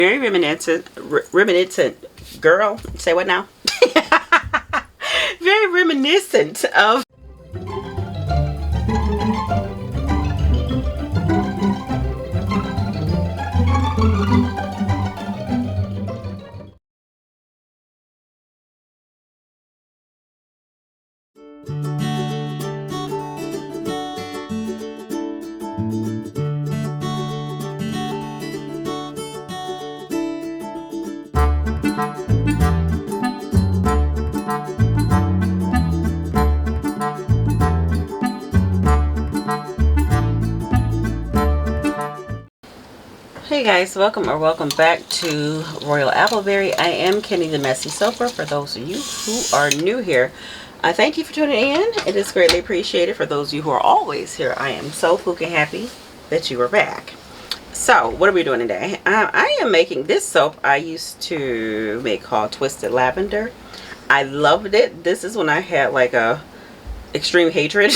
Very reminiscent, girl, say what now? Very reminiscent of Hey guys, welcome back to Royalappleberry. I am Kenny the Messy Soaper. For those of you who are new here, I thank you for tuning in. It is greatly appreciated. For those of you who are always here, I am so fucking happy that you are back. So, what are we doing today? I am making this soap I used to make called Twisted Lavender. I loved it. This is when I had like a extreme hatred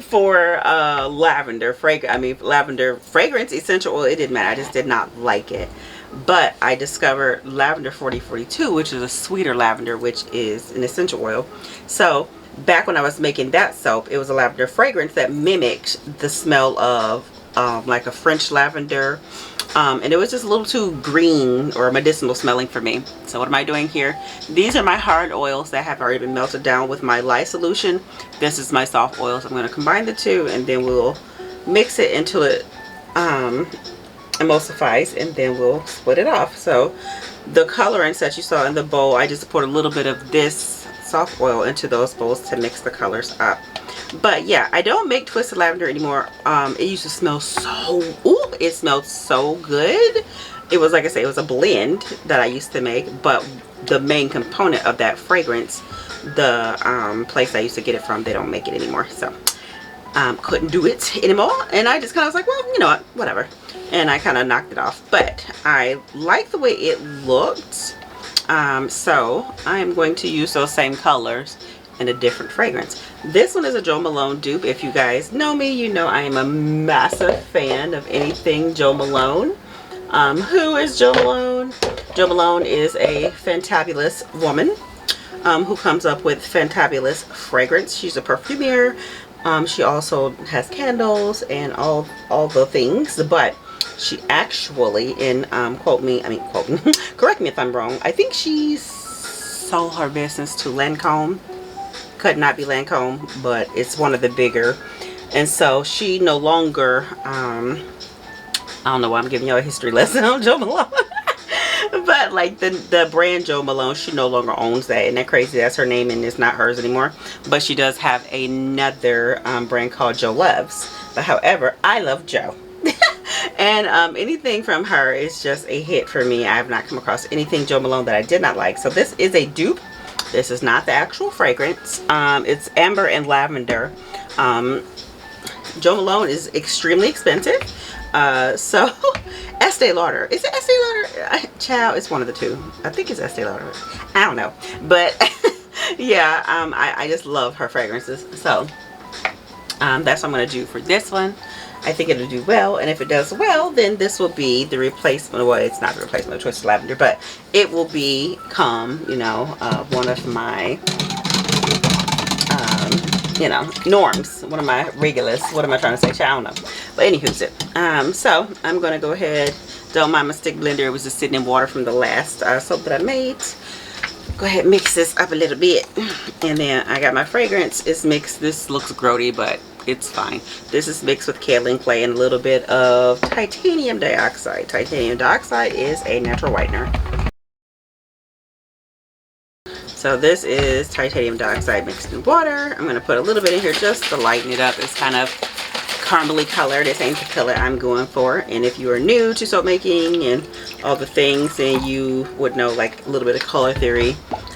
for lavender fragrance, essential oil. It didn't matter. I just did not like it. But I discovered lavender 4042, which is a sweeter lavender, which is an essential oil. So back when I was making that soap, it was a lavender fragrance that mimicked the smell of like a French lavender. And it was just a little too green or medicinal smelling for me. So what am I doing here? These are my hard oils that have already been melted down with my lye solution. This is my soft oils. I'm going to combine the two, and then we'll mix it until it emulsifies, and then we'll split it off. So the colorants that you saw in the bowl, I just poured a little bit of this soft oil into those bowls to mix the colors up. But yeah, I don't make Twisted Lavender anymore. It used to smell so, it smelled so good. It was, like I say, it was a blend that I used to make, but the main component of that fragrance, the place I used to get it from, they don't make it anymore. So couldn't do it anymore, and I just kind of was like, well, you know what, whatever, and I kind of knocked it off. But I like the way it looked, so I'm going to use those same colors in a different fragrance. This one is a Jo Malone dupe. If you guys know me, you know I am a massive fan of anything Jo Malone. Who is Jo Malone? Jo Malone is a fantabulous woman who comes up with fantabulous fragrance. She's a perfumer. She also has candles and all the things, but she actually, correct me if I'm wrong, I think she sold her business to Lancome. Could not be Lancome, but it's one of the bigger. And so she no longer, I don't know why I'm giving y'all a history lesson on Jo Malone. But like the brand Jo Malone, she no longer owns that. Isn't that crazy? That's her name and it's not hers anymore. But she does have another brand called Jo Loves. But however, I love Jo. And anything from her is just a hit for me. I have not come across anything Jo Malone that I did not like. So this is a dupe. This is not the actual fragrance. It's Amber and Lavender. Jo Malone is extremely expensive. So Estee Lauder. Is it Estee Lauder? Child, it's one of the two. I think it's Estee Lauder. I don't know. But yeah, I just love her fragrances. So that's what I'm going to do for this one. I think it'll do well, and if it does well, then this will be the replacement. Well, it's not the replacement of Twisted Lavender, but it will become, you know, one of my, you know, norms. One of my regulars. What am I trying to say? I don't know. But anywho's it. So I'm going to go ahead. Don't mind my stick blender. It was just sitting in water from the last soap that I made. Go ahead and mix this up a little bit. And then I got my fragrance. It's mixed. This looks grody, but it's fine. This is mixed with kaolin clay and a little bit of titanium dioxide. Titanium dioxide is a natural whitener. So this is titanium dioxide mixed in water. I'm going to put a little bit in here just to lighten it up. It's kind of caramely color. This ain't the color I'm going for. And if you are new to soap making and all the things, then you would know like a little bit of color theory.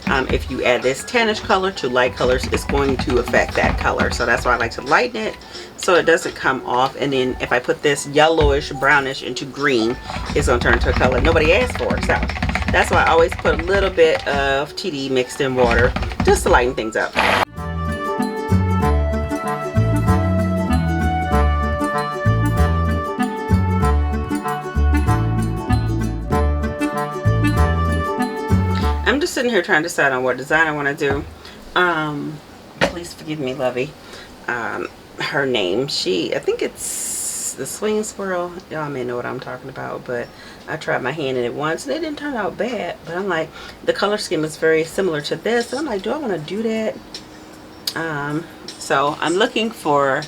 If you add this tannish color to light colors, it's going to affect that color. So that's why I like to lighten it so it doesn't come off. And then if I put this yellowish brownish into green, it's going to turn into a color nobody asked for. So that's why I always put a little bit of TD mixed in water just to lighten things up. just sitting here trying to decide on what design I want to do. Please forgive me, Lovey. Her name, I think it's the Swing Swirl. Y'all may know what I'm talking about, but I tried my hand in it once and it didn't turn out bad. But I'm like, the color scheme is very similar to this. And I'm like, do I want to do that? So I'm looking for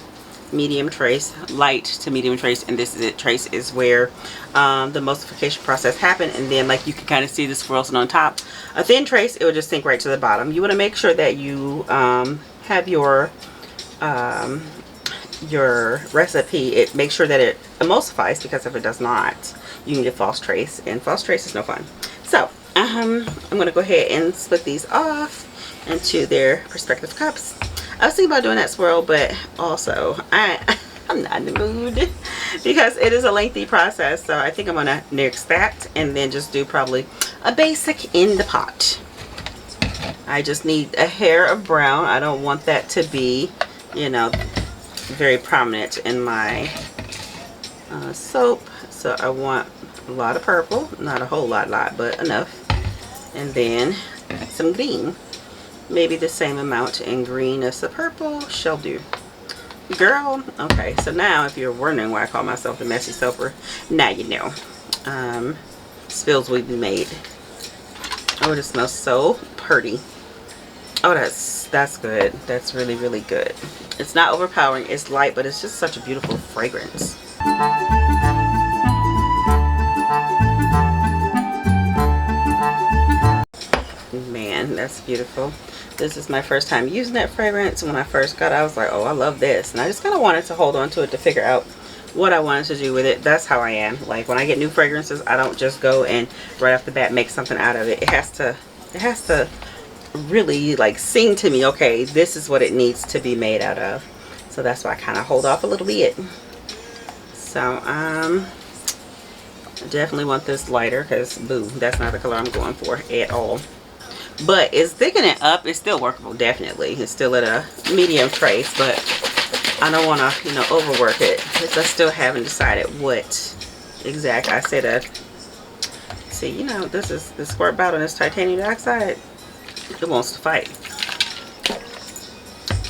medium trace, light to medium trace, and this is it. Trace is where the emulsification process happened, and then like you can kind of see the swirls on top. A thin trace, it will just sink right to the bottom. You want to make sure that you have your recipe, make sure that it emulsifies, because if it does not, you can get false trace, and false trace is no fun. So I'm going to go ahead and split these off into their respective cups. I was thinking about doing that swirl, but also I'm not in the mood because it is a lengthy process. So I think I'm gonna nix that and then just do probably a basic in the pot. I just need a hair of brown. I don't want that to be, you know, very prominent in my soap. So I want a lot of purple, not a whole lot, but enough, and then some green. Maybe the same amount in green as the purple shall do. Girl, okay, so now if you're wondering why I call myself the messy soaper, now you know. Spills will be made. Oh, it smells so pretty. Oh, that's good. That's really, really good. It's not overpowering, it's light, but it's just such a beautiful fragrance. Man, that's beautiful. This is my first time using that fragrance. When I first got it, I was like, oh, I love this. And I just kind of wanted to hold on to it to figure out what I wanted to do with it. That's how I am. Like when I get new fragrances, I don't just go and right off the bat make something out of it. It has to really like sing to me, okay, this is what it needs to be made out of. So that's why I kind of hold off a little bit. So I definitely want this lighter because boo, that's not the color I'm going for at all. But it's thickening it up. It's still workable, definitely. It's still at a medium trace, but I don't want to, you know, overwork it because I still haven't decided what exact. I said, see, you know, this is the squirt bottle and this titanium dioxide. It wants to fight.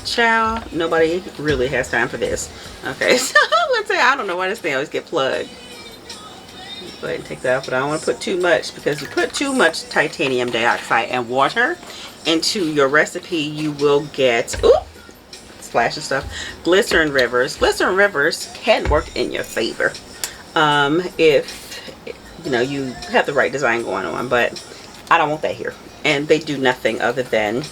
Child, nobody really has time for this. Okay, so I'm gonna say I don't know why this thing always get plugged. Go ahead and take that off, but I don't want to put too much, because you put too much titanium dioxide and water into your recipe, you will get, ooh, splashing stuff, glycerin rivers. Glycerin rivers can work in your favor if, you know, you have the right design going on, but I don't want that here. And they do nothing other than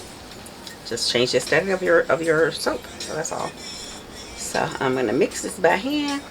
just change the aesthetic of your soap. So that's all. So I'm going to mix this by hand.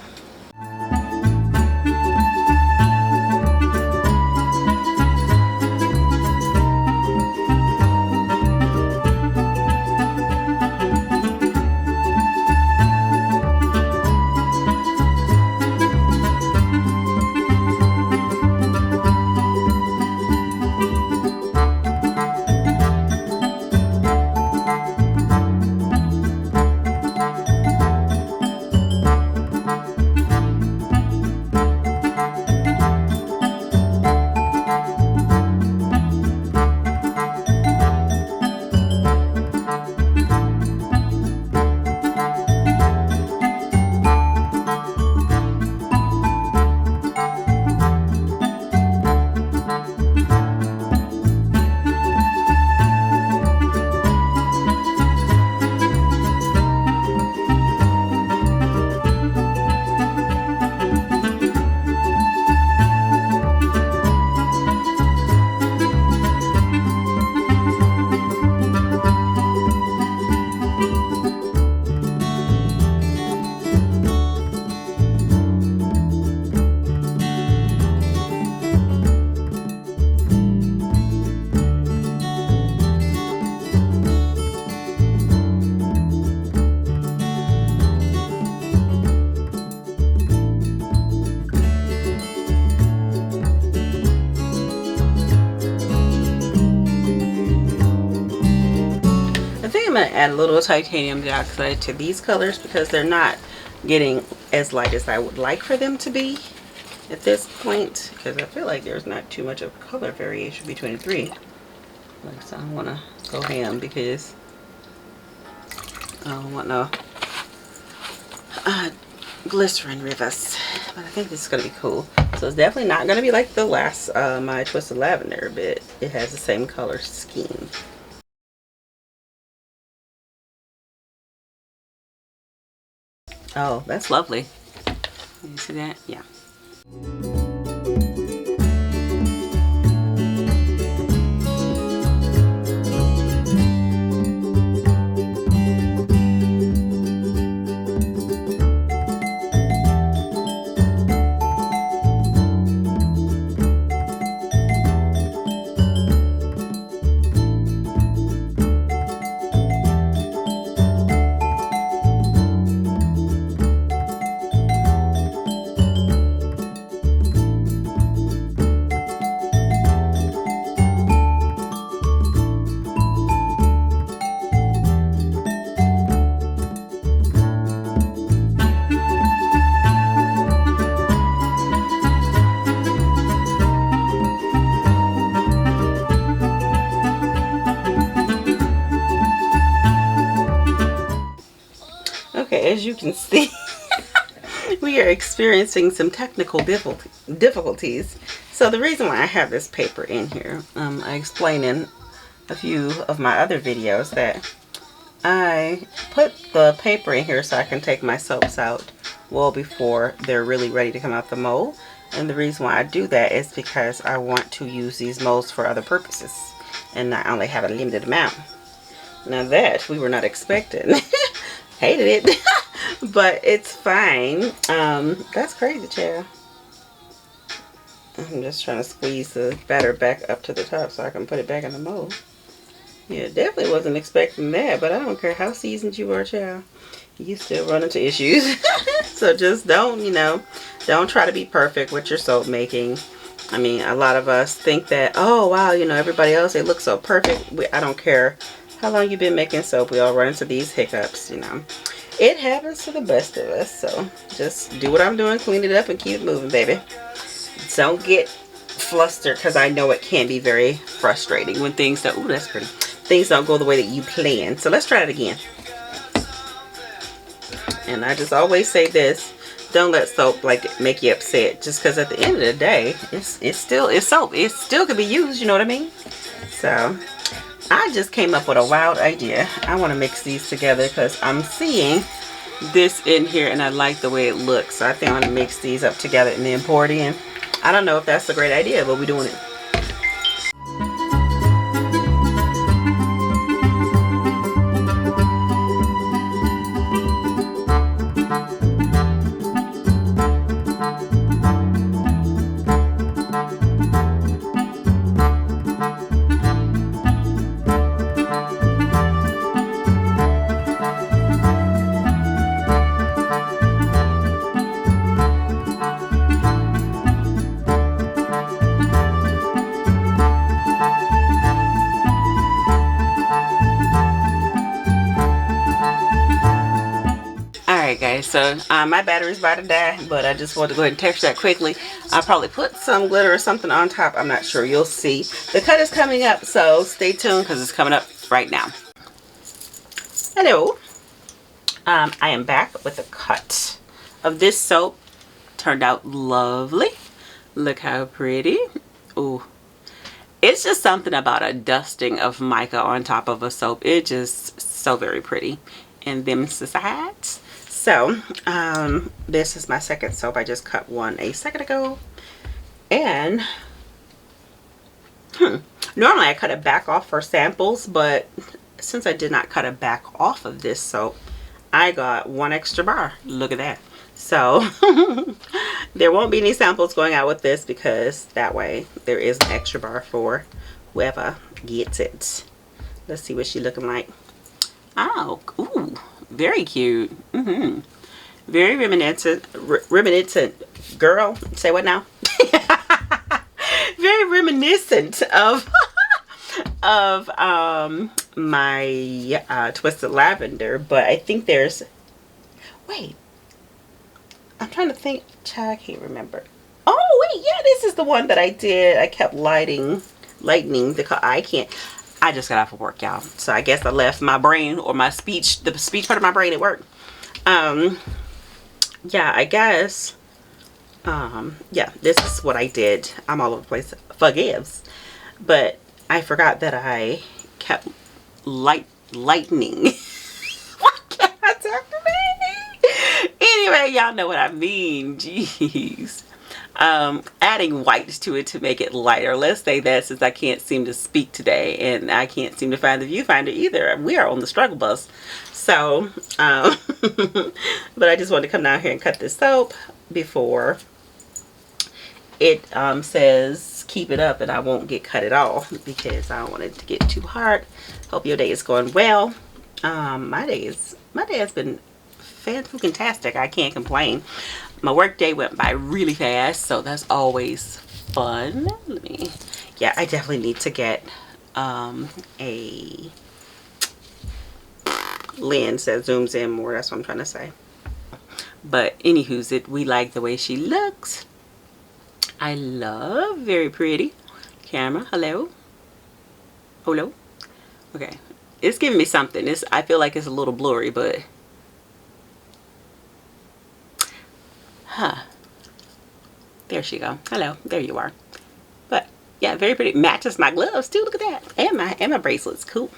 going to add a little titanium dioxide to these colors because they're not getting as light as I would like for them to be at this point, because I feel like there's not too much of color variation between the three. Like, so I don't want to go ham because I don't want no glycerin rivers. But I think this is going to be cool. So it's definitely not going to be like the last my Twisted Lavender, but it has the same color scheme. Oh, that's lovely. You see that? Yeah. Okay, as you can see, we are experiencing some technical difficulties. So the reason why I have this paper in here, I explained in a few of my other videos that I put the paper in here so I can take my soaps out well before they're really ready to come out the mold. And the reason why I do that is because I want to use these molds for other purposes and not only have a limited amount. Now that we were not expecting. Hated it. But it's fine. That's crazy, child. I'm just trying to squeeze the batter back up to the top so I can put it back in the mold. Yeah, definitely wasn't expecting that, but I don't care how seasoned you are, child. You still run into issues. So just don't, you know, don't try to be perfect with your soap making. I mean, a lot of us think that, oh, wow, you know, everybody else, they look so perfect. I don't care how long you've been making soap. We all run into these hiccups, you know. It happens to the best of us. So just do what I'm doing, clean it up, and keep it moving, baby. Don't get flustered, because I know it can be very frustrating when things don't, ooh, that's pretty. Things don't go the way that you plan. So let's try it again. And I just always say this, don't let soap like make you upset, just because at the end of the day, it's still soap. It still can be used, you know what I mean? So I just came up with a wild idea. I want to mix these together because I'm seeing this in here and I like the way it looks. So I think I'm going to mix these up together and then pour it in. I don't know if that's a great idea, but we're doing it. Alright guys, so my battery's about to die, but I just wanted to go ahead and test that quickly. I'll probably put some glitter or something on top. I'm not sure. You'll see. The cut is coming up, so stay tuned because it's coming up right now. Hello. I am back with a cut of this soap. Turned out lovely. Look how pretty. Ooh. It's just something about a dusting of mica on top of a soap. It just so very pretty. And them sides. So, this is my second soap. I just cut one a second ago. And, normally I cut it back off for samples, but since I did not cut it back off of this soap, I got one extra bar. Look at that. So, there won't be any samples going out with this because that way there is an extra bar for whoever gets it. Let's see what she's looking like. Oh, ooh. Very cute. Very reminiscent. Girl, say what now? Very reminiscent of my Twisted Lavender, but I think there's. Wait, I'm trying to think. Child, I can't remember. Oh wait, yeah, this is the one that I did. I kept lightening the. I can't. I just got off of work, y'all. So I guess I left my brain, or my speech, the speech part of my brain at work. Yeah, I guess, yeah, this is what I did. I'm all over the place. Forgives. But I forgot that I kept lightening. What can I talk to me? Anyway, y'all know what I mean. Jeez. Adding whites to it to make it lighter. Let's say that, since I can't seem to speak today and I can't seem to find the viewfinder either. We are on the struggle bus. So, but I just wanted to come down here and cut this soap before it says keep it up and I won't get cut at all, because I don't want it to get too hard. Hope your day is going well. My day has been fantastic. I can't complain. My work day went by really fast, so that's always fun. Yeah, I definitely need to get a lens that zooms in more. That's what I'm trying to say. But anywho's we like the way she looks. I love, very pretty. Camera, hello. Hello. Okay, it's giving me something. I feel like it's a little blurry, but there she go. Hello, there you are. But yeah, very pretty. Matches my gloves too. Look at that, and my bracelets. Cool.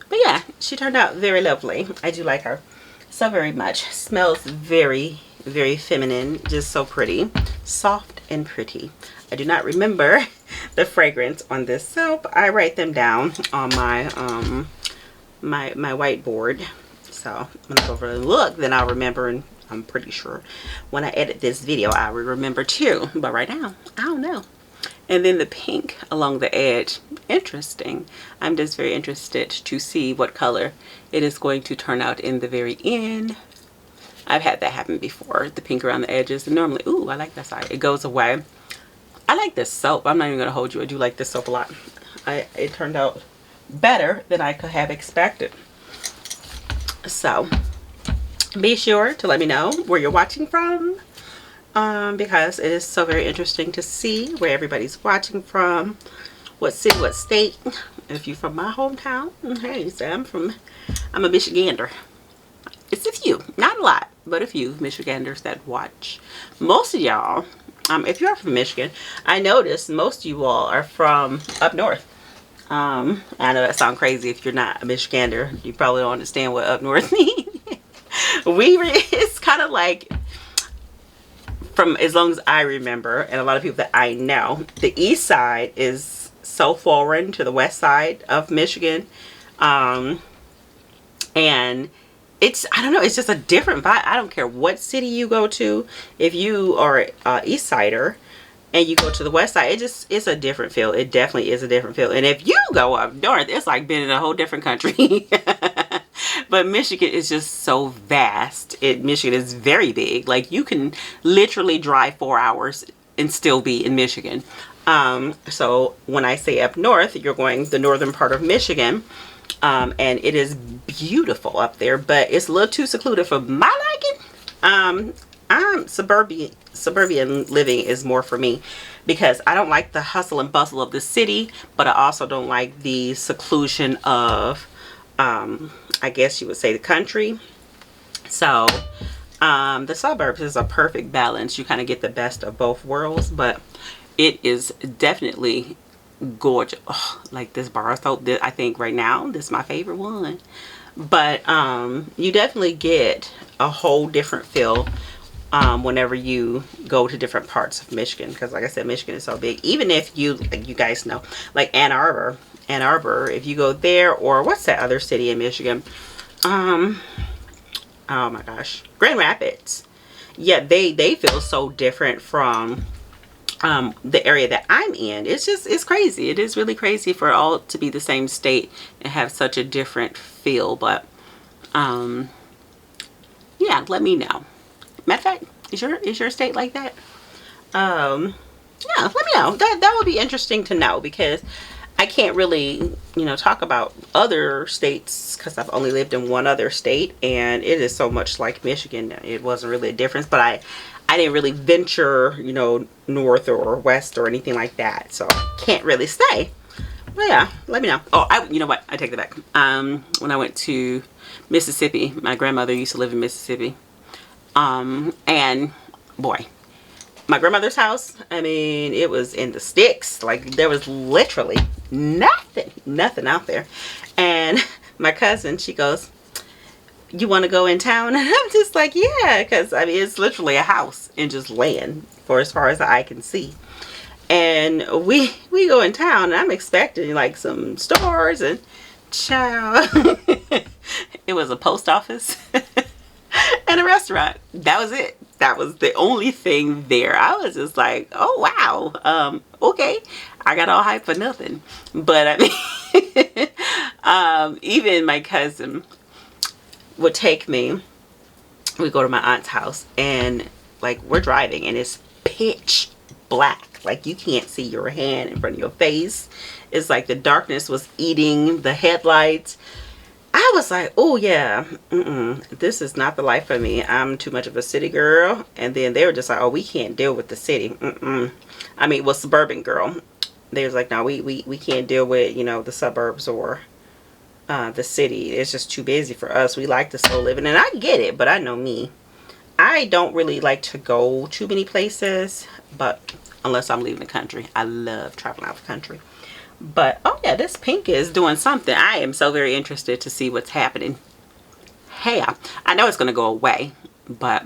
But yeah, she turned out very lovely. I do like her so very much. Smells very, very feminine. Just so pretty, soft and pretty. I do not remember the fragrance on this soap. I write them down on my my whiteboard. So when I go over and look, then I'll remember, and I'm pretty sure when I edit this video I will remember too. But right now, I don't know. And then the pink along the edge, interesting. I'm just very interested to see what color it is going to turn out in the very end. I've had that happen before, the pink around the edges, and normally, ooh, I like that side. It goes away. I like this soap. I'm not even gonna hold you. I do like this soap a lot. It turned out better than I could have expected. So be sure to let me know where you're watching from, because it is so very interesting to see where everybody's watching from, what city, what state. If you're from my hometown, hey, so I'm a Michigander. It's a few, not a lot, but a few Michiganders that watch. Most of y'all, if you're from Michigan, I noticed most of you all are from up north. I know that sounds crazy. If you're not a Michigander, you probably don't understand what up north means. It's kind of like, from as long as I remember, and a lot of people that I know, the east side is so foreign to the west side of Michigan. And I don't know, it's just a different vibe. I don't care what city you go to. If you are east sider and you go to the west side, it's a different feel. It definitely is a different feel. And if you go up north, it's like being in a whole different country. But Michigan is just so vast. Michigan is very big. Like, you can literally drive 4 hours and still be in Michigan. So when I say up north, you're going the northern part of Michigan. And it is beautiful up there, but it's a little too secluded for my liking. Suburban living is more for me, because I don't like the hustle and bustle of the city, but I also don't like the seclusion of, I guess you would say, the country. So the suburbs is a perfect balance. You kind of get the best of both worlds, but it is definitely gorgeous. Oh, like this bar soap, I think right now this is my favorite one. But you definitely get a whole different feel whenever you go to different parts of Michigan, because like I said, Michigan is so big. Even if you, like, you guys know, like Ann Arbor, if you go there, or what's that other city in Michigan, oh my gosh, Grand Rapids. Yeah, they feel so different from the area that I'm in. It's crazy. It is really crazy for all to be the same state and have such a different feel. But yeah, let me know. Matter of fact, is your state like that? Yeah, let me know. That would be interesting to know, because I can't really, talk about other states, because I've only lived in one other state, and it is so much like Michigan. It wasn't really a difference, but I didn't really venture, north or west or anything like that, so can't really say. Oh yeah, let me know. Oh, you know what? I take that back. When I went to Mississippi, my grandmother used to live in Mississippi. And boy, my grandmother's house, I mean, it was in the sticks. Like, there was literally nothing out there. And my cousin, she goes, you want to go in town? And I'm just like, yeah, because I mean, it's literally a house and just land for as far as the eye can see. And we go in town, and I'm expecting like some stores and child. It was a post office and a restaurant. That was it. That was the only thing there. I was just like, oh wow, okay, I got all hype for nothing. But I mean, even my cousin would take me. We go to my aunt's house, and like, we're driving, and it's pitch black. Like, you can't see your hand in front of your face. It's like the darkness was eating the headlights. I was like, oh yeah, this is not the life for me. I'm too much of a city girl. And then they were just like, oh, we can't deal with the city. I mean, well, suburban girl. They was like, no, we can't deal with, you know, the suburbs or the city. It's just too busy for us. We like the slow living, and I get it, but I know me. I don't really like to go too many places, but unless I'm leaving the country. I love traveling out the country. But oh yeah, this pink is doing something. I am so very interested to see what's happening. Hey, I know it's gonna go away, but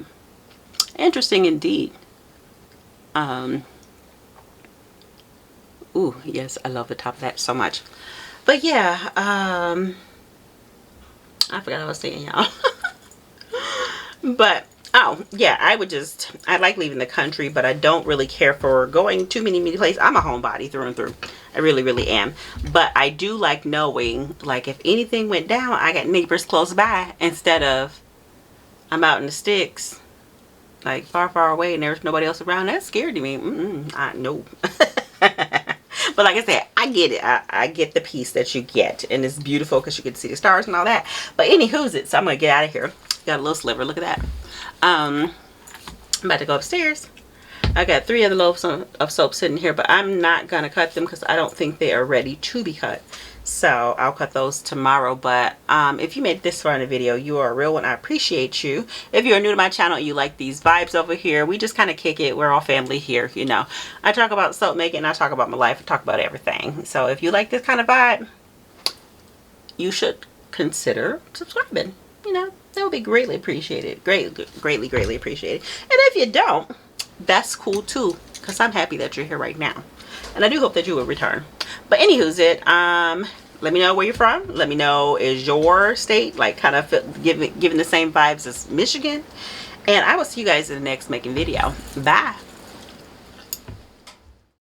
interesting indeed. Ooh, yes, I love the top of that so much. But yeah, I forgot what I was saying, y'all. But oh yeah, I like leaving the country, but I don't really care for going too many places. I'm a homebody through and through. I really am. But I do like knowing, like, if anything went down, I got neighbors close by, instead of I'm out in the sticks, like far away, and there's nobody else around. That's scary to me. No. But like I said, I get it. I get the peace that you get, and it's beautiful because you can see the stars and all that. But anywho's it, so I'm gonna get out of here. Got a little sliver. Look at that. I'm about to go upstairs. I got 3 other loaves of soap sitting here, but I'm not gonna cut them because I don't think they are ready to be cut. So I'll cut those tomorrow. But if you made it this far in the video, you are a real one. I appreciate you. If you're new to my channel and you like these vibes over here, we just kind of kick it. We're all family here, you know. I talk about soap making, I talk about my life, I talk about everything. So if you like this kind of vibe, you should consider subscribing. You know, that would be greatly appreciated. Greatly appreciated. And if you don't, that's cool too, because I'm happy that you're here right now, and I do hope that you will return. But anywho's it, let me know where you're from. Let me know, is your state like kind of giving the same vibes as Michigan? And I will see you guys in the next making video. Bye.